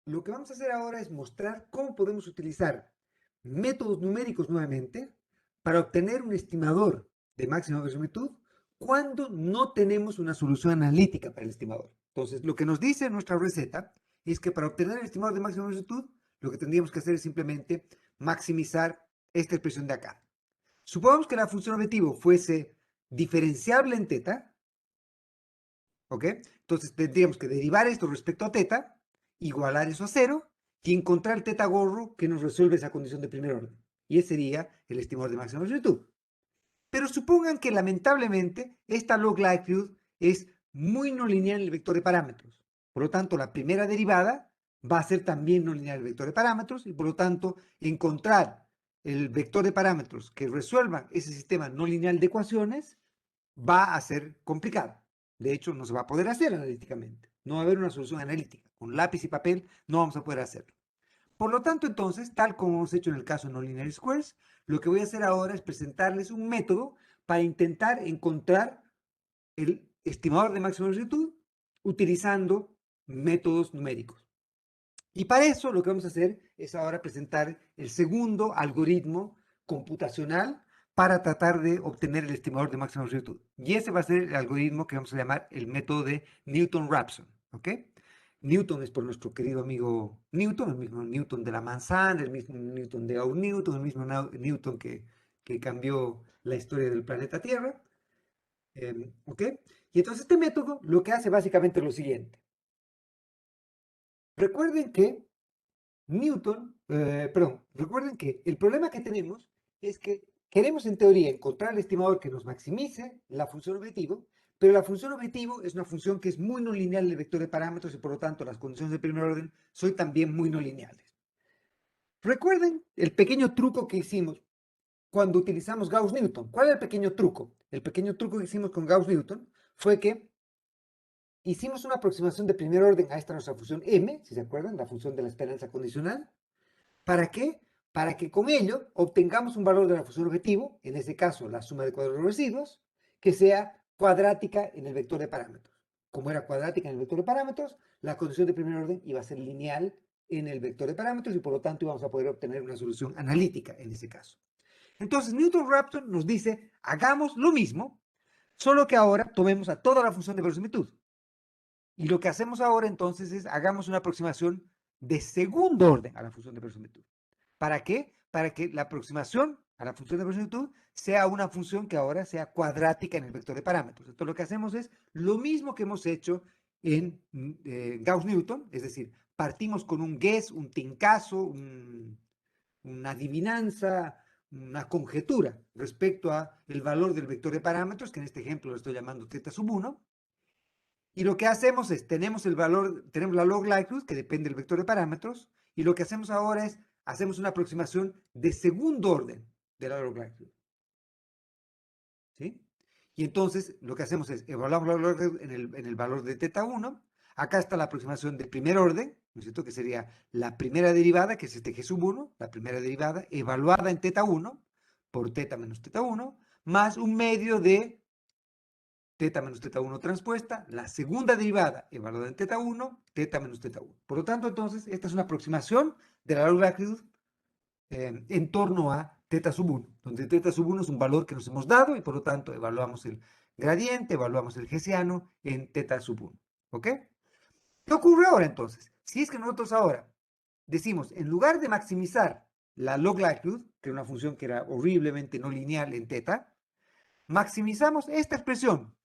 Lo que vamos a hacer ahora es mostrar cómo podemos utilizar métodos numéricos nuevamente para obtener un estimador de máxima verosimilitud cuando no tenemos una solución analítica para el estimador. Entonces, lo que nos dice nuestra receta es que para obtener el estimador de máxima verosimilitud, lo que tendríamos que hacer es simplemente maximizar esta expresión de acá. Supongamos que la función objetivo fuese diferenciable en teta, ¿ok? Entonces tendríamos que derivar esto respecto a teta, igualar eso a cero y encontrar el teta gorro que nos resuelve esa condición de primer orden. Y ese sería el estimador de máxima verosimilitud. Pero supongan que lamentablemente esta log likelihood es muy no lineal en el vector de parámetros. Por lo tanto, la primera derivada va a ser también no lineal en el vector de parámetros y por lo tanto encontrar el vector de parámetros que resuelva ese sistema no lineal de ecuaciones va a ser complicado. De hecho, no se va a poder hacer analíticamente. No va a haber una solución analítica. Con lápiz y papel no vamos a poder hacerlo. Por lo tanto, entonces, tal como hemos hecho en el caso de Nonlinear Squares, lo que voy a hacer ahora es presentarles un método para intentar encontrar el estimador de máxima verosimilitud utilizando métodos numéricos. Y para eso lo que vamos a hacer es ahora presentar el segundo algoritmo computacional para tratar de obtener el estimador de máxima verosimilitud. Y ese va a ser el algoritmo que vamos a llamar el método de Newton-Raphson. ¿Ok? Newton es por nuestro querido amigo Newton, el mismo Newton de la manzana, el mismo Newton de Newton, el mismo Newton que cambió la historia del planeta Tierra. ¿Ok? Y entonces este método lo que hace básicamente es lo siguiente. Recuerden que recuerden que el problema que tenemos es que queremos en teoría encontrar el estimador que nos maximice la función objetivo, pero la función objetivo es una función que es muy no lineal en el vector de parámetros y por lo tanto las condiciones de primer orden son también muy no lineales. Recuerden el pequeño truco que hicimos cuando utilizamos Gauss-Newton. ¿Cuál es el pequeño truco? El pequeño truco que hicimos con Gauss-Newton fue que hicimos una aproximación de primer orden a esta nuestra función m, si se acuerdan, la función de la esperanza condicional. ¿Para qué? Para que con ello obtengamos un valor de la función objetivo, en este caso la suma de cuadrados de residuos, que sea cuadrática en el vector de parámetros. Como era cuadrática en el vector de parámetros, la condición de primer orden iba a ser lineal en el vector de parámetros y por lo tanto íbamos a poder obtener una solución analítica en ese caso. Entonces Newton-Raphson nos dice, hagamos lo mismo, solo que ahora tomemos a toda la función de verosimilitud. Y lo que hacemos ahora entonces es, hagamos una aproximación de segundo orden a la función de verosimilitud. ¿Para qué? Para que la aproximación a la función de verosimilitud sea una función que ahora sea cuadrática en el vector de parámetros. Entonces lo que hacemos es lo mismo que hemos hecho en Gauss-Newton, es decir, partimos con un guess, un tincazo, una adivinanza, una conjetura respecto a el valor del vector de parámetros, que en este ejemplo lo estoy llamando θ sub 1, y lo que hacemos es, tenemos el valor, tenemos la log likelihood, que depende del vector de parámetros, y lo que hacemos ahora es, hacemos una aproximación de segundo orden de la log likelihood. ¿Sí? Y entonces lo que hacemos es, evaluamos la log likelihood en el valor de θ1, acá está la aproximación de primer orden, ¿no es cierto? Que sería la primera derivada, que es este g sub 1, la primera derivada, evaluada en θ1, por θ menos θ1, más un medio de θ menos θ1 transpuesta, la segunda derivada evaluada en θ1, θ menos θ1. Por lo tanto, entonces, esta es una aproximación de la log likelihood en torno a θ sub 1, donde θ sub 1 es un valor que nos hemos dado y por lo tanto evaluamos el gradiente, evaluamos el hessiano en θ sub 1. ¿Ok? ¿Qué ocurre ahora entonces? Si es que nosotros ahora decimos, en lugar de maximizar la log likelihood, que era una función que era horriblemente no lineal en θ, maximizamos esta expresión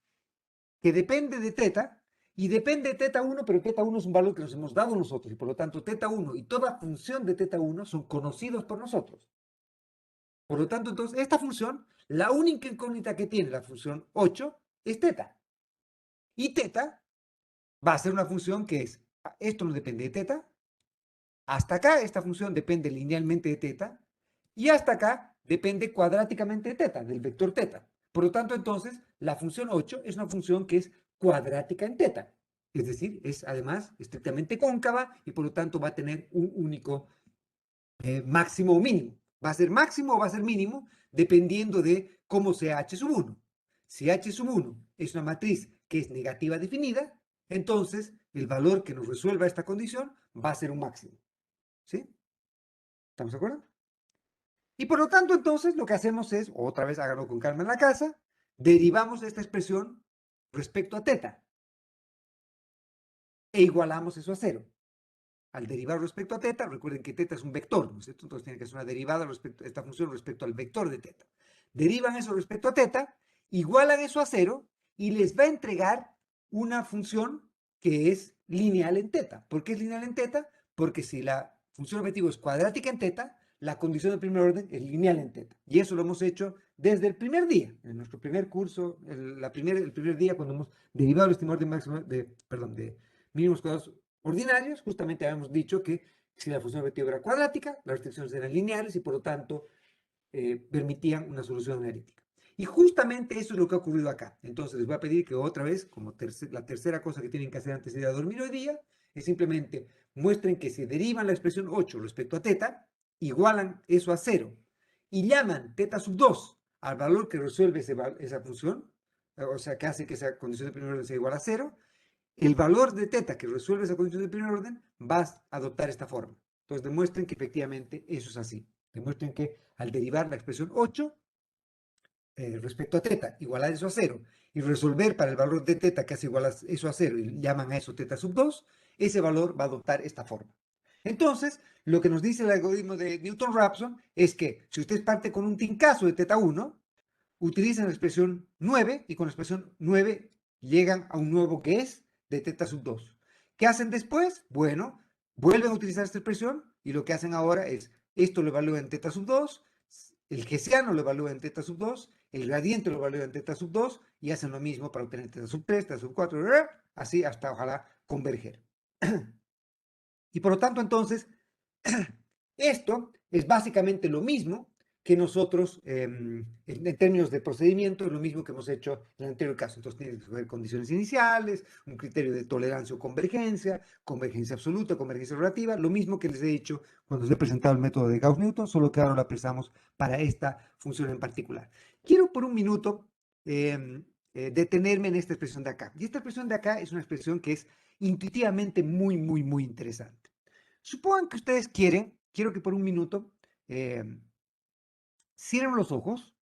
que depende de θ y depende de θ1, pero θ1 es un valor que nos hemos dado nosotros y por lo tanto θ1 y toda función de θ1 son conocidos por nosotros. Por lo tanto, entonces, esta función, la única incógnita que tiene la función 8 es θ. Y θ va a ser una función que es, esto no depende de θ, hasta acá esta función depende linealmente de θ y hasta acá depende cuadráticamente de θ, del vector θ. Por lo tanto, entonces, la función 8 es una función que es cuadrática en θ. Es decir, es además estrictamente cóncava y por lo tanto va a tener un único máximo o mínimo. Va a ser máximo o va a ser mínimo dependiendo de cómo sea h sub 1. Si h sub 1 es una matriz que es negativa definida, entonces el valor que nos resuelva esta condición va a ser un máximo. ¿Sí? ¿Estamos de acuerdo? Y por lo tanto, entonces, lo que hacemos es, otra vez háganlo con calma en la casa, derivamos esta expresión respecto a teta e igualamos eso a cero. Al derivar respecto a teta, recuerden que teta es un vector, ¿no es cierto? Entonces tiene que ser una derivada respecto a esta función respecto al vector de teta. Derivan eso respecto a teta, igualan eso a cero y les va a entregar una función que es lineal en teta. ¿Por qué es lineal en teta? Porque si la función objetivo es cuadrática en teta, la condición de primer orden es lineal en teta. Y eso lo hemos hecho desde el primer día, en nuestro primer curso, el primer día cuando hemos derivado el estimador de máximo, de mínimos cuadrados ordinarios, justamente habíamos dicho que si la función objetiva era cuadrática, las restricciones eran lineales y por lo tanto permitían una solución analítica. Y justamente eso es lo que ha ocurrido acá. Entonces les voy a pedir que otra vez, como la tercera cosa que tienen que hacer antes de ir a dormir hoy día, es simplemente muestren que se derivan la expresión 8 respecto a teta, igualan eso a 0 y llaman teta sub 2 al valor que resuelve esa función, o sea, que hace que esa condición de primer orden sea igual a 0, el valor de teta que resuelve esa condición de primer orden va a adoptar esta forma. Entonces demuestren que efectivamente eso es así. Demuestren que al derivar la expresión 8 respecto a teta, igualar eso a 0, y resolver para el valor de teta que hace igual a eso a 0, y llaman a eso teta sub 2, ese valor va a adoptar esta forma. Entonces, lo que nos dice el algoritmo de Newton-Raphson es que si usted parte con un tincazo de teta 1, utilizan la expresión 9 y con la expresión 9 llegan a un nuevo que es de teta sub 2. ¿Qué hacen después? Bueno, vuelven a utilizar esta expresión y lo que hacen ahora es, esto lo evalúa en teta sub 2, el hessiano lo evalúa en teta sub 2, el gradiente lo evalúa en teta sub 2 y hacen lo mismo para obtener teta sub 3, teta sub 4, así hasta ojalá converger. Y por lo tanto entonces, esto es básicamente lo mismo que nosotros, en términos de procedimiento, es lo mismo que hemos hecho en el anterior caso. Entonces, tiene que escoger condiciones iniciales, un criterio de tolerancia o convergencia, convergencia absoluta, convergencia relativa, lo mismo que les he dicho cuando les he presentado el método de Gauss-Newton, solo que ahora lo apreciamos para esta función en particular. Quiero por un minuto detenerme en esta expresión de acá. Y esta expresión de acá es una expresión que es intuitivamente muy interesante. Supongan que ustedes quiero que por un minuto cierren los ojos.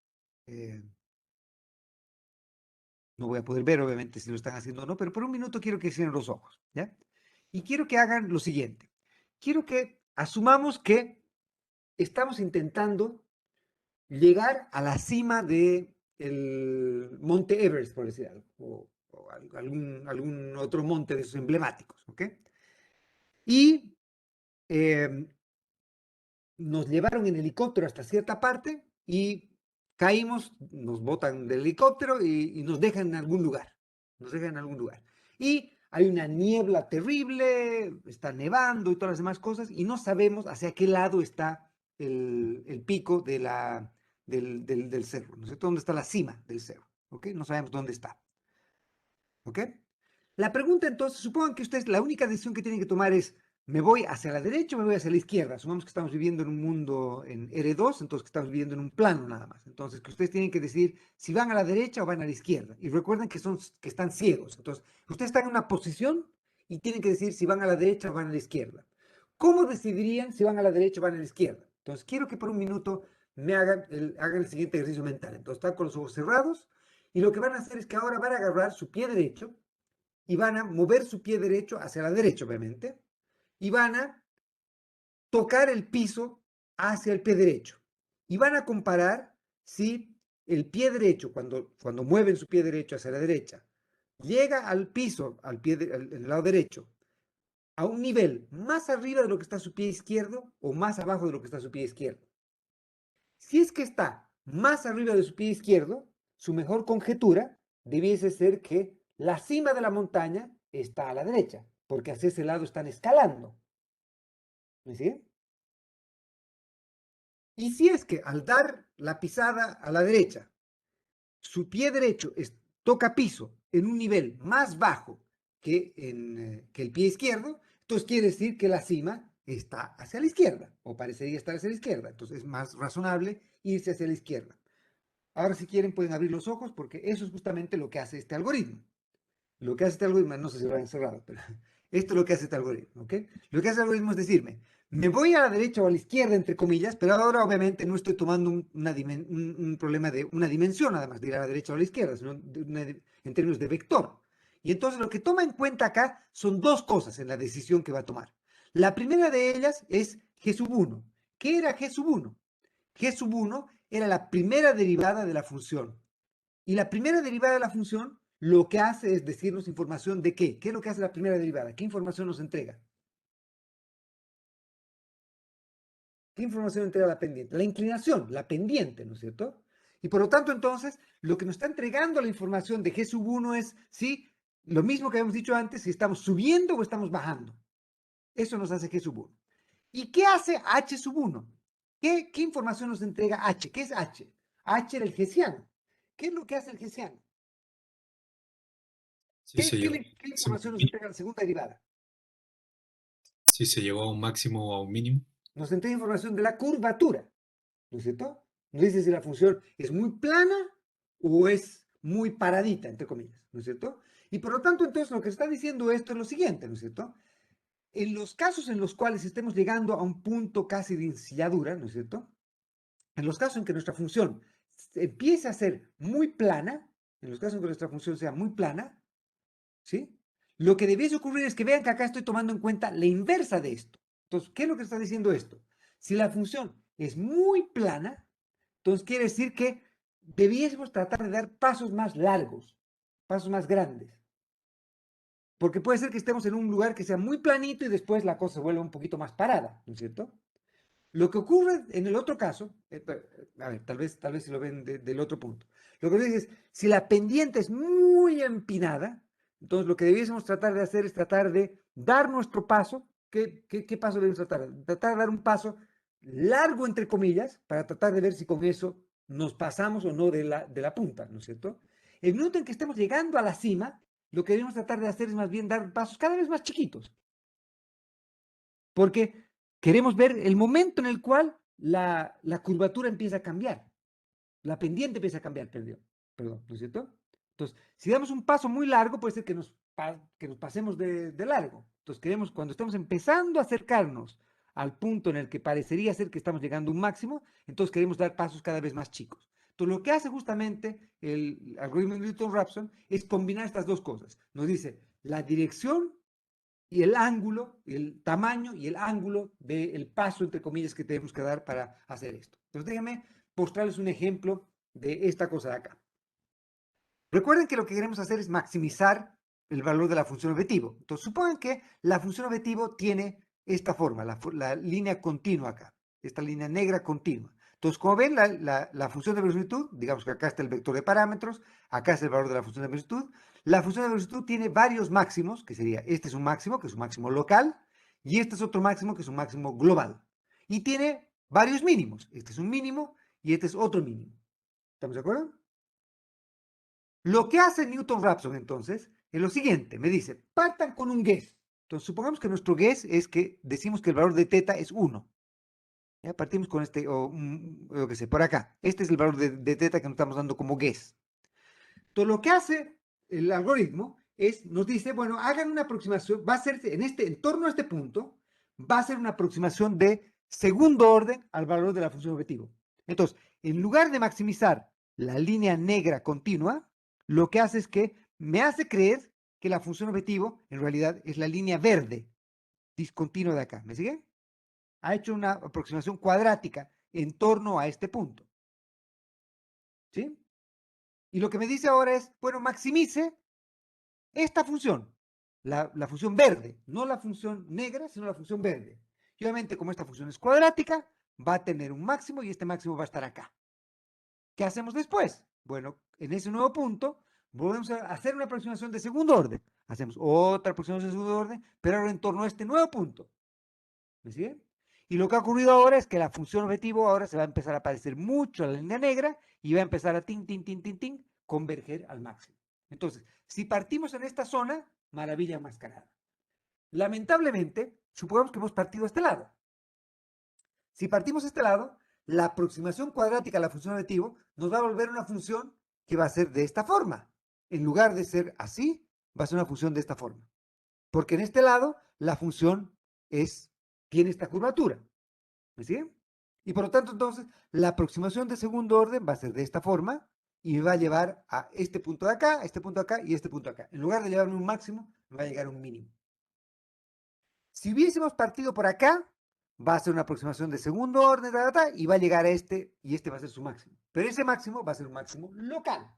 No voy a poder ver, obviamente, si lo están haciendo o no, pero por un minuto quiero que cierren los ojos, ¿ya? Y quiero que hagan lo siguiente. Quiero que asumamos que estamos intentando llegar a la cima del monte Everest, por decir algo, o algún otro monte de esos emblemáticos, ¿ok? Y nos llevaron en helicóptero hasta cierta parte y caímos, nos botan del helicóptero y nos dejan en algún lugar. Nos dejan en algún lugar. Y hay una niebla terrible, está nevando y todas las demás cosas, y no sabemos hacia qué lado está el pico del cerro. No sé dónde está la cima del cerro. ¿Ok? No sabemos dónde está. ¿Ok? La pregunta entonces, supongan que ustedes la única decisión que tienen que tomar es, ¿me voy hacia la derecha o me voy hacia la izquierda? Supongamos que estamos viviendo en un mundo en R2, entonces que estamos viviendo en un plano nada más. Entonces que ustedes tienen que decidir si van a la derecha o van a la izquierda. Y recuerden que están ciegos. Entonces, ustedes están en una posición y tienen que decidir si van a la derecha o van a la izquierda. ¿Cómo decidirían si van a la derecha o van a la izquierda? Entonces, quiero que por un minuto me hagan el siguiente ejercicio mental. Entonces, están con los ojos cerrados y lo que van a hacer es que ahora van a agarrar su pie derecho y van a mover su pie derecho hacia la derecha, obviamente, y van a tocar el piso hacia el pie derecho. Y van a comparar si el pie derecho, cuando mueven su pie derecho hacia la derecha, llega al piso, al lado derecho, a un nivel más arriba de lo que está su pie izquierdo o más abajo de lo que está su pie izquierdo. Si es que está más arriba de su pie izquierdo, su mejor conjetura debiese ser que la cima de la montaña está a la derecha, porque hacia ese lado están escalando. ¿Me siguen? Y si es que al dar la pisada a la derecha, su pie derecho toca piso en un nivel más bajo que el pie izquierdo, entonces quiere decir que la cima está hacia la izquierda, o parecería estar hacia la izquierda. Entonces es más razonable irse hacia la izquierda. Ahora, si quieren, pueden abrir los ojos porque eso es justamente lo que hace este algoritmo. Lo que hace este algoritmo, no sé si lo han cerrado, pero Esto es lo que hace este algoritmo, ¿ok? Lo que hace el algoritmo es decirme, me voy a la derecha o a la izquierda, entre comillas, pero ahora obviamente no estoy tomando un problema de una dimensión, nada más de ir a la derecha o a la izquierda, sino en términos de vector. Y entonces lo que toma en cuenta acá son dos cosas en la decisión que va a tomar. La primera de ellas es G sub 1. ¿Qué era G sub 1? G sub 1 era la primera derivada de la función. Y la primera derivada de la función lo que hace es decirnos información de qué. ¿Qué es lo que hace la primera derivada? ¿Qué información nos entrega? ¿Qué información entrega la pendiente? La inclinación, la pendiente, ¿no es cierto? Y por lo tanto, entonces, lo que nos está entregando la información de G sub 1 es, sí, lo mismo que habíamos dicho antes, si estamos subiendo o estamos bajando. Eso nos hace G sub 1. ¿Y qué hace H sub 1? ¿Qué información nos entrega H? ¿Qué es H? H era el hessiano. ¿Qué es lo que hace el hessiano? Si ¿Qué, se qué, llegó, qué información nos entrega la segunda derivada? si se llegó a un máximo o a un mínimo. Nos entrega información de la curvatura, ¿no es cierto? Nos dice si la función es muy plana o es muy paradita, entre comillas, ¿no es cierto? Y por lo tanto, entonces, lo que está diciendo esto es lo siguiente, ¿no es cierto? En los casos en los cuales estemos llegando a un punto casi de ensilladura, ¿no es cierto? En los casos en que nuestra función empiece a ser muy plana, en los casos en que nuestra función sea muy plana, ¿sí? Lo que debiese ocurrir es que vean que acá estoy tomando en cuenta la inversa de esto. Entonces, ¿qué es lo que está diciendo esto? Si la función es muy plana, entonces quiere decir que debiésemos tratar de dar pasos más largos, pasos más grandes. Porque puede ser que estemos en un lugar que sea muy planito y después la cosa se vuelva un poquito más parada, ¿no es cierto? Lo que ocurre en el otro caso, a ver, tal vez si lo ven del otro punto. Lo que dice es, si la pendiente es muy empinada, entonces lo que debiésemos tratar de hacer es tratar de dar nuestro paso. ¿Qué paso debemos tratar? Tratar de dar un paso largo, entre comillas, para tratar de ver si con eso nos pasamos o no de la punta, ¿no es cierto? El minuto en que estemos llegando a la cima, lo que debemos tratar de hacer es más bien dar pasos cada vez más chiquitos. Porque queremos ver el momento en el cual la curvatura empieza a cambiar, la pendiente empieza a cambiar, perdón, ¿no es cierto? Entonces, si damos un paso muy largo, puede ser que que nos pasemos de largo. Entonces, queremos, cuando estamos empezando a acercarnos al punto en el que parecería ser que estamos llegando a un máximo, entonces queremos dar pasos cada vez más chicos. Entonces, lo que hace justamente el algoritmo de Newton-Raphson es combinar estas dos cosas. Nos dice la dirección y el ángulo, el tamaño y el ángulo del paso, entre comillas, que tenemos que dar para hacer esto. Entonces, déjenme mostrarles un ejemplo de esta cosa de acá. Recuerden que lo que queremos hacer es maximizar el valor de la función objetivo. Entonces, supongan que la función objetivo tiene esta forma, la línea continua acá, esta línea negra continua. Entonces, como ven, la función de verosimilitud, digamos que acá está el vector de parámetros, acá es el valor de la función de verosimilitud. La función de verosimilitud tiene varios máximos, que sería, este es un máximo, que es un máximo local, y este es otro máximo, que es un máximo global. Y tiene varios mínimos. Este es un mínimo y este es otro mínimo. ¿Estamos de acuerdo? Lo que hace Newton-Raphson entonces es lo siguiente, me dice, partan con un guess. Entonces, supongamos que nuestro guess es que decimos que el valor de teta es 1. Ya partimos con este, o lo que sé, por acá. Este es el valor de teta que nos estamos dando como guess. Entonces, lo que hace el algoritmo es, nos dice, bueno, hagan una aproximación, va a ser en torno a este punto, va a ser una aproximación de segundo orden al valor de la función objetivo. Entonces, en lugar de maximizar la línea negra continua, lo que hace es que me hace creer que la función objetivo en realidad es la línea verde discontinua de acá. ¿Me sigue? Ha hecho una aproximación cuadrática en torno a este punto. ¿Sí? Y lo que me dice ahora es, bueno, maximice esta función, la función verde, no la función negra, sino la función verde. Y obviamente, como esta función es cuadrática, va a tener un máximo y este máximo va a estar acá. ¿Qué hacemos después? Bueno, en ese nuevo punto, volvemos a hacer una aproximación de segundo orden. Hacemos otra aproximación de segundo orden, pero ahora en torno a este nuevo punto. ¿Me siguen? Y lo que ha ocurrido ahora es que la función objetivo ahora se va a empezar a parecer mucho a la línea negra y va a empezar a converger al máximo. Entonces, si partimos en esta zona, maravilla enmascarada. Lamentablemente, supongamos que hemos partido a este lado. Si partimos a este lado, la aproximación cuadrática a la función objetivo nos va a volver una función que va a ser de esta forma. En lugar de ser así, va a ser una función de esta forma. porque en este lado la función tiene esta curvatura. ¿Me siguen? Y por lo tanto, entonces, la aproximación de segundo orden va a ser de esta forma y me va a llevar a este punto de acá, este punto de acá y este punto de acá. En lugar de llevarme un máximo, me va a llegar a un mínimo. Si hubiésemos partido por acá, va a ser una aproximación de segundo orden, y va a llegar a este, y este va a ser su máximo. Pero ese máximo va a ser un máximo local.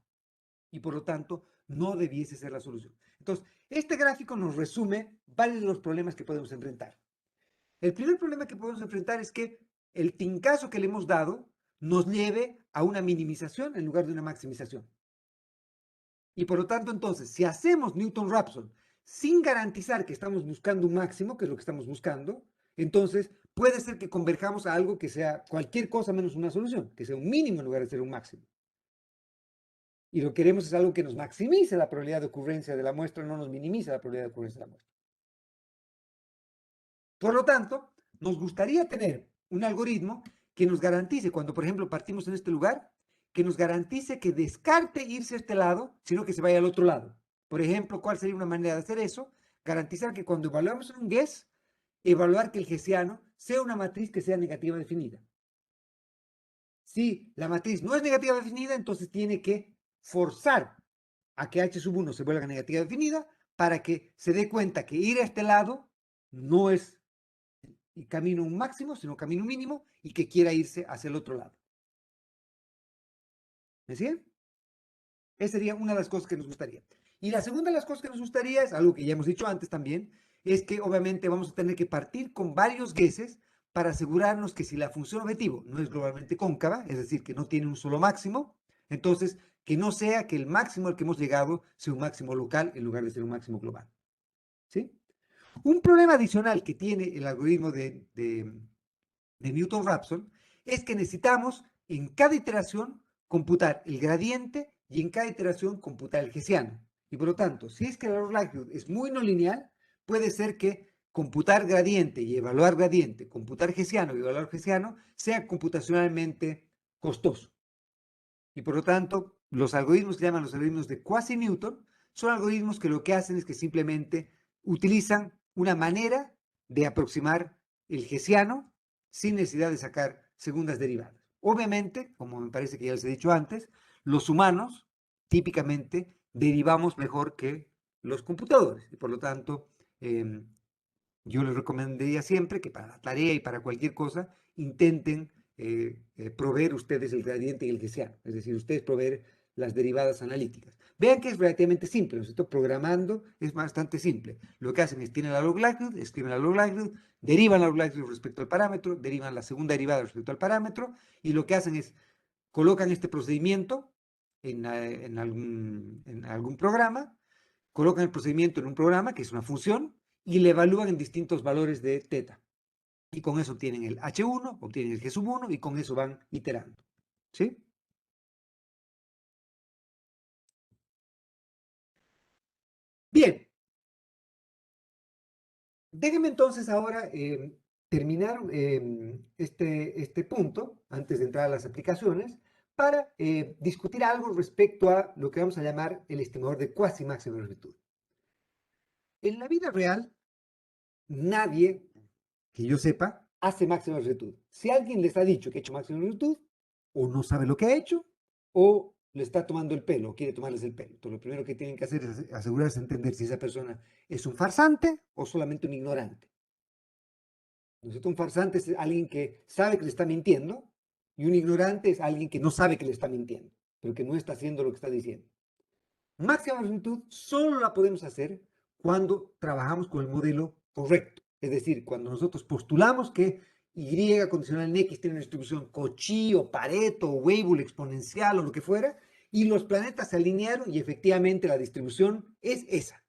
Y por lo tanto, no debiese ser la solución. Entonces, este gráfico nos resume varios de los problemas que podemos enfrentar. El primer problema que podemos enfrentar es que el tincazo que le hemos dado nos lleve a una minimización en lugar de una maximización. Y por lo tanto, entonces, si hacemos Newton-Raphson sin garantizar que estamos buscando un máximo, que es lo que estamos buscando, entonces puede ser que converjamos a algo que sea cualquier cosa menos una solución, que sea un mínimo en lugar de ser un máximo. Y lo que queremos es algo que nos maximice la probabilidad de ocurrencia de la muestra, no nos minimiza la probabilidad de ocurrencia de la muestra. Por lo tanto, nos gustaría tener un algoritmo que nos garantice, cuando por ejemplo partimos en este lugar, que nos garantice que descarte irse a este lado, sino que se vaya al otro lado. Por ejemplo, ¿cuál sería una manera de hacer eso? Garantizar que cuando evaluamos un guess, evaluar que el hessiano sea una matriz que sea negativa definida. Si la matriz no es negativa definida, entonces tiene que forzar a que H sub 1 se vuelva negativa definida para que se dé cuenta que ir a este lado no es camino un máximo, sino camino un mínimo y que quiera irse hacia el otro lado. ¿Me siguen? Esa sería una de las cosas que nos gustaría. Y la segunda de las cosas que nos gustaría es algo que ya hemos dicho antes también, es que obviamente vamos a tener que partir con varios guesses para asegurarnos que si la función objetivo no es globalmente cóncava, es decir, que no tiene un solo máximo, entonces que no sea que el máximo al que hemos llegado sea un máximo local en lugar de ser un máximo global. ¿Sí? Un problema adicional que tiene el algoritmo de Newton-Raphson es que necesitamos en cada iteración computar el gradiente y en cada iteración computar el hessiano. Y por lo tanto, si es que la log likelihood es muy no lineal, puede ser que computar gradiente y evaluar gradiente, computar hessiano y evaluar hessiano sea computacionalmente costoso. Y por lo tanto, los algoritmos que llaman los algoritmos de quasi-Newton son algoritmos que lo que hacen es que simplemente utilizan una manera de aproximar el hessiano sin necesidad de sacar segundas derivadas. Obviamente, como me parece que ya les he dicho antes, los humanos típicamente derivamos mejor que los computadores y por lo tanto yo les recomendaría siempre que para la tarea y para cualquier cosa intenten proveer ustedes el gradiente y el hessiano, es decir, ustedes proveer las derivadas analíticas. Vean que es relativamente simple, ¿no es cierto? Programando es bastante simple. Lo que hacen es, tienen la log likelihood, escriben la log likelihood, derivan la log likelihood respecto al parámetro, derivan la segunda derivada respecto al parámetro, y lo que hacen es, colocan este procedimiento en algún programa, colocan el procedimiento en un programa, que es una función, y le evalúan en distintos valores de teta. Y con eso obtienen el H1, obtienen el G sub 1 y con eso van iterando. ¿Sí? Bien. Déjenme entonces ahora terminar este punto, antes de entrar a las aplicaciones, para discutir algo respecto a lo que vamos a llamar el estimador de cuasi máxima longitud. En la vida real, nadie, que yo sepa, hace máxima longitud. Si alguien les ha dicho que ha hecho máxima longitud, o no sabe lo que ha hecho, o le está tomando el pelo, o quiere tomarles el pelo. Entonces, lo primero que tienen que hacer es asegurarse de entender si esa persona es un farsante o solamente un ignorante. ¿No es cierto? Un farsante es alguien que sabe que le está mintiendo, y un ignorante es alguien que no sabe que le está mintiendo, pero que no está haciendo lo que está diciendo. Máxima longitud solo la podemos hacer cuando trabajamos con el modelo correcto. Es decir, cuando nosotros postulamos que Y condicional en X tiene una distribución Cauchy o Pareto o Weibull exponencial o lo que fuera, y los planetas se alinearon y efectivamente la distribución es esa.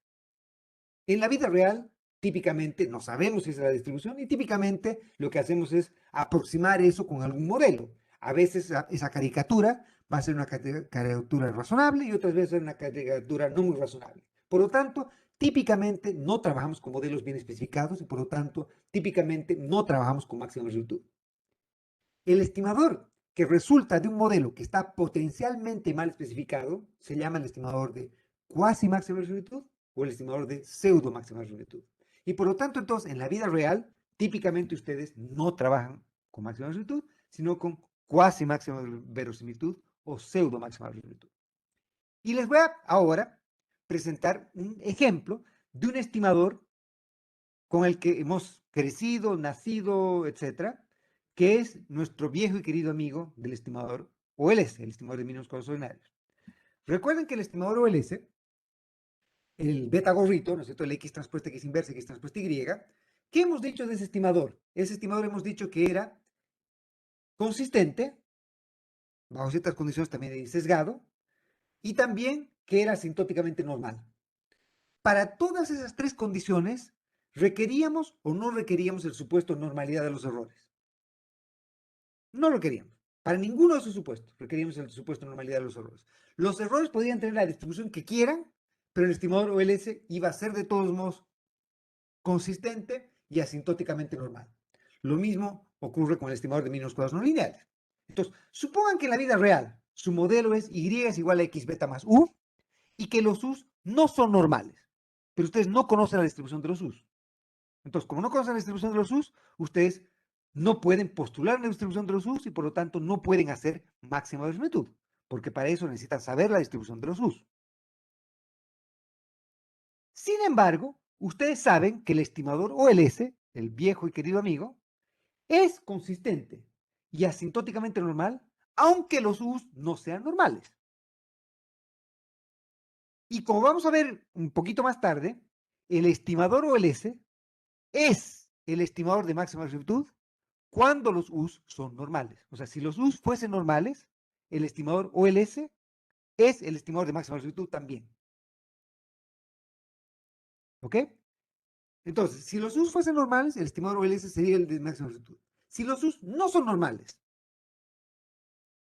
En la vida real, típicamente no sabemos si es la distribución y típicamente lo que hacemos es aproximar eso con algún modelo. A veces esa caricatura va a ser una caricatura razonable y otras veces una caricatura no muy razonable. Por lo tanto, típicamente no trabajamos con modelos bien especificados y por lo tanto, típicamente no trabajamos con máxima longitud. El estimador que resulta de un modelo que está potencialmente mal especificado se llama el estimador de cuasi máxima longitud o el estimador de pseudo máxima verosimilitud. Y por lo tanto, entonces, en la vida real, típicamente ustedes no trabajan con máxima verosimilitud, sino con cuasi máxima verosimilitud o pseudo máxima verosimilitud. Y les voy a ahora presentar un ejemplo de un estimador con el que hemos crecido, nacido, etcétera, que es nuestro viejo y querido amigo del estimador OLS, el estimador de mínimos cuadrados ordinarios. Recuerden que el estimador OLS, el beta gorrito, ¿no es cierto? El X transpuesta X inversa, X transpuesta Y, ¿qué hemos dicho de ese estimador? Ese estimador hemos dicho que era consistente, bajo ciertas condiciones también sesgado, y también que era asintóticamente normal. Para todas esas tres condiciones, ¿requeríamos o no requeríamos el supuesto de normalidad de los errores? No lo queríamos. Para ninguno de esos supuestos requeríamos el supuesto de normalidad de los errores. Los errores podían tener la distribución que quieran, pero el estimador OLS iba a ser de todos modos consistente y asintóticamente normal. Lo mismo ocurre con el estimador de mínimos cuadrados no lineales. Entonces, supongan que en la vida real su modelo es Y es igual a X beta más U y que los U's no son normales, pero ustedes no conocen la distribución de los U's. Entonces, como no conocen la distribución de los U's, ustedes no pueden postular la distribución de los U's y por lo tanto no pueden hacer máxima verosimilitud, porque para eso necesitan saber la distribución de los U's. Sin embargo, ustedes saben que el estimador OLS, el viejo y querido amigo, es consistente y asintóticamente normal, aunque los U's no sean normales. Y como vamos a ver un poquito más tarde, el estimador OLS es el estimador de máxima verosimilitud cuando los U's son normales. O sea, si los U's fuesen normales, el estimador OLS es el estimador de máxima verosimilitud también. ¿Ok? Entonces, si los U's fuesen normales, el estimador OLS sería el de máxima verosimilitud. Si los U's no son normales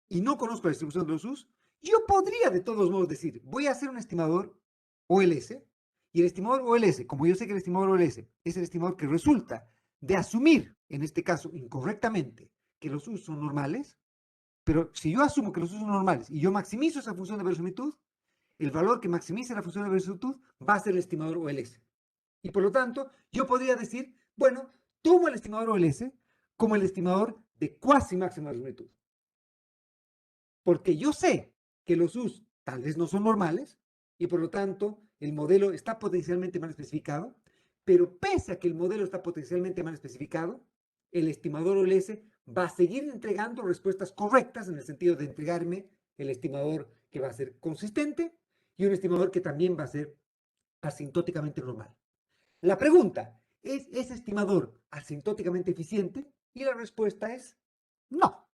y no conozco la distribución de los U's, yo podría de todos modos decir, voy a hacer un estimador OLS y el estimador OLS, como yo sé que el estimador OLS es el estimador que resulta de asumir, en este caso incorrectamente, que los U's son normales, pero si yo asumo que los U's son normales y yo maximizo esa función de verosimilitud, el valor que maximice la función de verosimilitud va a ser el estimador OLS. Y por lo tanto, yo podría decir, bueno, tomo el estimador OLS como el estimador de cuasi máxima verosimilitud. Porque yo sé que los U's tal vez no son normales y por lo tanto el modelo está potencialmente mal especificado, pero pese a que el modelo está potencialmente mal especificado, el estimador OLS va a seguir entregando respuestas correctas en el sentido de entregarme el estimador que va a ser consistente y un estimador que también va a ser asintóticamente normal. La pregunta, ¿es ese estimador asintóticamente eficiente? Y la respuesta es no.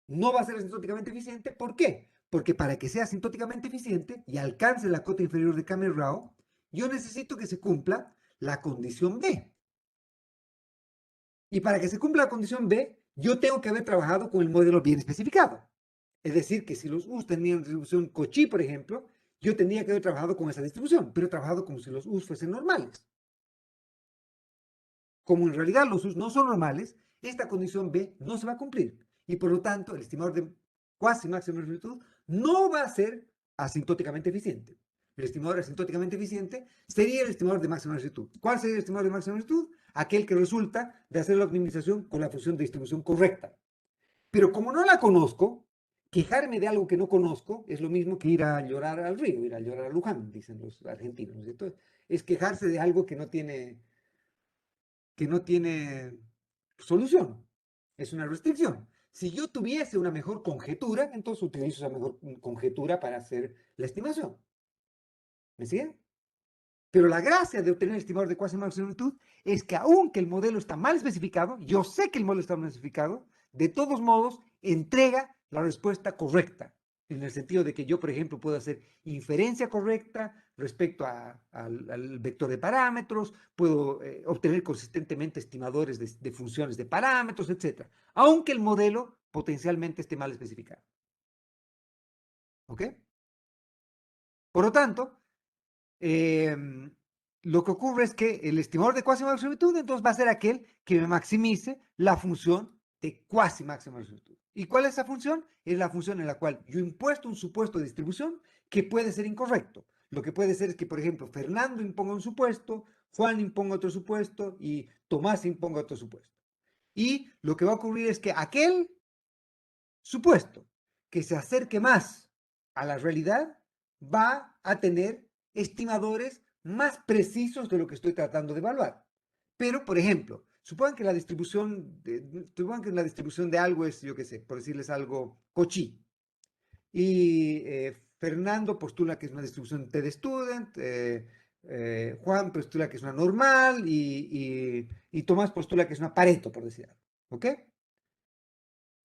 No va a ser asintóticamente eficiente. ¿Por qué? Porque para que sea asintóticamente eficiente y alcance la cota inferior de Cameron-Rao, yo necesito que se cumpla la condición B. Y para que se cumpla la condición B, yo tengo que haber trabajado con el modelo bien especificado. Es decir, que si los U's tenían distribución Cauchy, por ejemplo, yo tendría que haber trabajado con esa distribución, pero he trabajado como si los U's fuesen normales. Como en realidad los U's no son normales, esta condición B no se va a cumplir. Y por lo tanto, el estimador de cuasi máxima verosimilitud no va a ser asintóticamente eficiente. El estimador asintóticamente eficiente sería el estimador de máxima verosimilitud. ¿Cuál sería el estimador de máxima verosimilitud? Aquel que resulta de hacer la optimización con la función de distribución correcta. Pero como no la conozco, quejarme de algo que no conozco es lo mismo que ir a llorar al río, ir a llorar a Luján, dicen los argentinos, ¿no es cierto? Es quejarse de algo que no tiene solución. Es una restricción. Si yo tuviese una mejor conjetura, entonces utilizo esa mejor conjetura para hacer la estimación. ¿Me siguen? Pero la gracia de obtener el estimador de cuasi máxima verosimilitud es que aunque el modelo está mal especificado, yo sé que el modelo está mal especificado, de todos modos entrega la respuesta correcta. En el sentido de que yo, por ejemplo, puedo hacer inferencia correcta respecto al vector de parámetros, puedo obtener consistentemente estimadores de funciones de parámetros, etc. Aunque el modelo potencialmente esté mal especificado. ¿Ok? Por lo tanto, lo que ocurre es que el estimador de cuasi máxima verosimilitud entonces va a ser aquel que me maximice la función de cuasi máxima verosimilitud. ¿Y cuál es esa función? Es la función en la cual yo impuesto un supuesto de distribución que puede ser incorrecto. lo que puede ser es que, por ejemplo, Fernando imponga un supuesto, Juan imponga otro supuesto y Tomás imponga otro supuesto. Y lo que va a ocurrir es que aquel supuesto que se acerque más a la realidad va a tener estimadores más precisos de lo que estoy tratando de evaluar. Pero, por ejemplo, supongan que la distribución de algo es, yo qué sé, por decirles algo, Cauchy. Y Fernando postula que es una distribución TD-Student, Juan postula que es una normal y Tomás postula que es una Pareto, por decir algo. ¿Ok?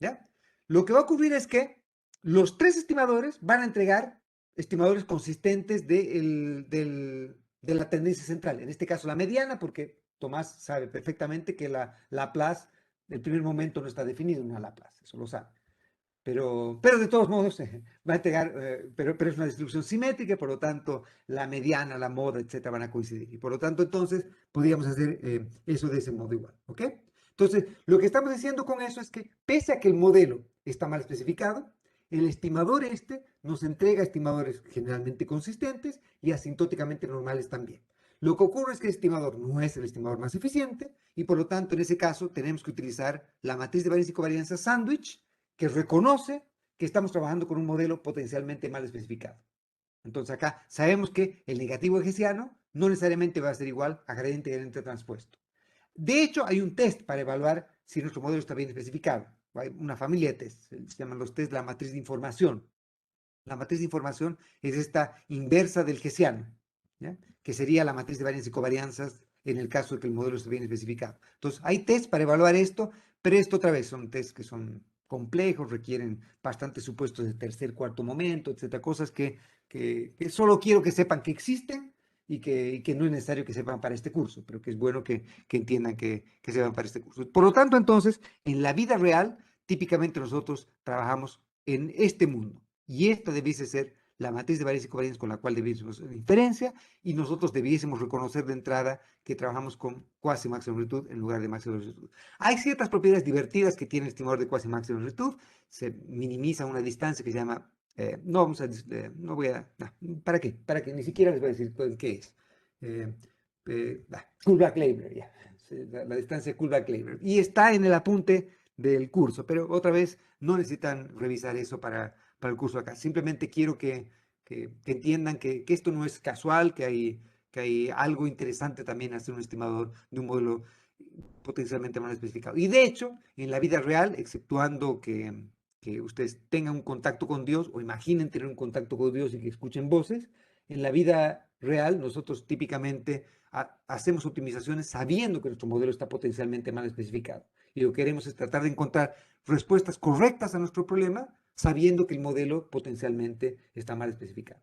¿Ya? Lo que va a ocurrir es que los tres estimadores van a entregar estimadores consistentes de la tendencia central. En este caso, la mediana, porque Tomás sabe perfectamente que la Laplace, el primer momento no está definido en una Laplace, eso lo sabe. Pero de todos modos va a entregar, pero es una distribución simétrica, por lo tanto la mediana, la moda, etcétera, van a coincidir. Y por lo tanto entonces podríamos hacer eso de ese modo igual, ¿ok? Entonces lo que estamos diciendo con eso es que pese a que el modelo está mal especificado, el estimador este nos entrega estimadores generalmente consistentes y asintóticamente normales también. Lo que ocurre es que el estimador no es el estimador más eficiente y por lo tanto en ese caso tenemos que utilizar la matriz de varianza y covarianza sándwich, que reconoce que estamos trabajando con un modelo potencialmente mal especificado. Entonces acá sabemos que el negativo hegesiano no necesariamente va a ser igual a gradiente y gradiente transpuesto. De hecho, hay un test para evaluar si nuestro modelo está bien especificado. Hay una familia de tests, se llaman los tests de la matriz de información. La matriz de información es esta inversa del hessiano, ¿ya? Que sería la matriz de varianzas y covarianzas en el caso de que el modelo esté bien especificado. Entonces, hay tests para evaluar esto, pero esto otra vez son tests que son complejos, requieren bastantes supuestos de tercer, cuarto momento, etcétera, cosas que solo quiero que sepan que existen y que no es necesario que sepan para este curso, pero que es bueno que entiendan que sepan para este curso. Por lo tanto, entonces, en la vida real, típicamente nosotros trabajamos en este mundo. Y esta debiese ser la matriz de varianza y covarianza con la cual debiésemos hacer diferencia y nosotros debiésemos reconocer de entrada que trabajamos con cuasi máxima amplitud en lugar de máxima amplitud. Hay ciertas propiedades divertidas que tiene el estimador de cuasi máxima amplitud. Se minimiza una distancia que se llama, no vamos a, no voy a, no, ¿para qué? Para que ni siquiera les voy a decir qué es. Kullback-Leibler, ya. La distancia Kullback-Leibler. Y está en el apunte del curso, pero otra vez no necesitan revisar eso para el curso acá. Simplemente quiero que entiendan que esto no es casual, que hay algo interesante también hacer un estimador de un modelo potencialmente mal especificado. Y de hecho, en la vida real, exceptuando que ustedes tengan un contacto con Dios o imaginen tener un contacto con Dios y que escuchen voces, en la vida real nosotros típicamente hacemos optimizaciones sabiendo que nuestro modelo está potencialmente mal especificado. Y lo que queremos es tratar de encontrar respuestas correctas a nuestro problema, sabiendo que el modelo potencialmente está mal especificado.